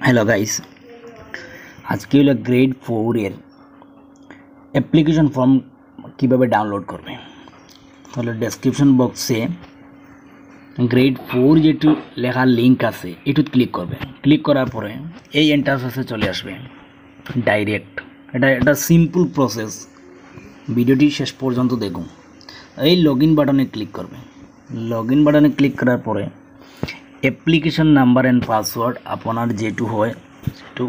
Hello guys, আজকে হলো grade 4 এর অ্যাপ্লিকেশন ফর্ম কিভাবে ডাউনলোড করবে। তাহলে ডেসক্রিপশন বক্সে গ্রেড 4 যেটু লেখা লিঙ্ক আছে এটুত ক্লিক করবে। ক্লিক করার পরে এই ইন্টারফেসে চলে আসবে ডাইরেক্ট। এটা সিম্পল প্রসেস, ভিডিওটি শেষ পর্যন্ত দেখুন। এই লগ ইন বাটনে ক্লিক করবে। লগ ইন বাটনে ক্লিক করার পরে অ্যাপ্লিকেশন নাম্বার অ্যান্ড পাসওয়ার্ড আপনার যেটু হয় সেটু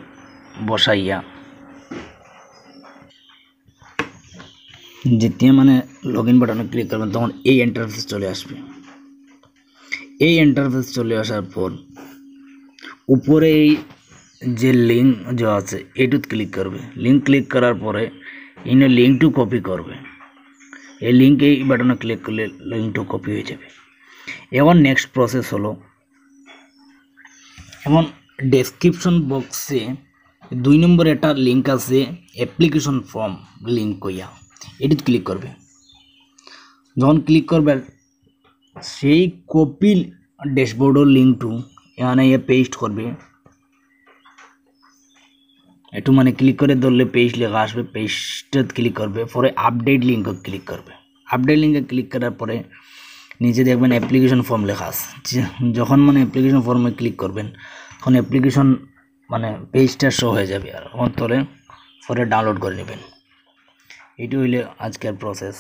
বসাইয়া যেতিয়া মানে লগ ইন বাটনে ক্লিক করবেন তখন এই ইন্টারফেস চলে আসবে। এই ইন্টারফেস চলে আসার পর উপরে এই যে লিঙ্ক যা আছে এটুত ক্লিক করবে। লিঙ্ক ক্লিক করার পরে ইনে লিঙ্কটু কপি করবে। এই লিঙ্ক এই বাটনে ক্লিক করলে লিঙ্কটু কপি হয়ে যাবে। এখন নেক্সট প্রসেস হলো, এখন ডেসক্রিপশন বক্সে 2 নম্বরে একটা লিঙ্ক আছে অ্যাপ্লিকেশন ফর্ম লিঙ্ক কইয়া, এটিতে ক্লিক করবে। যখন ক্লিক করবে সেই কপি ড্যাশবোর্ডের লিঙ্কটু এখানে পেস্ট করবে। একটু মানে ক্লিক করে ধরলে পেস্ট লেখা আসবে, পেস্টত ক্লিক করবে। পরে আপডেট লিঙ্কে ক্লিক করবে। আপডেট লিঙ্কে ক্লিক করার পরে নিচে দেখবেন অ্যাপ্লিকেশন ফর্ম লেখা আছে। যখন মানে অ্যাপ্লিকেশন ফর্মে ক্লিক করবেন তখন অ্যাপ্লিকেশন মানে পেজটা শো হয়ে যাবে, আর অন্তরে পরে ডাউনলোড করে নেবেন। এটি হইলে আজকের process.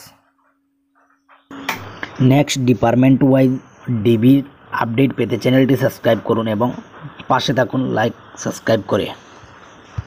Next department wise DB update পেতে চ্যানেলটি সাবস্ক্রাইব করুন এবং পাশে থাকুন লাইক সাবস্ক্রাইব করে।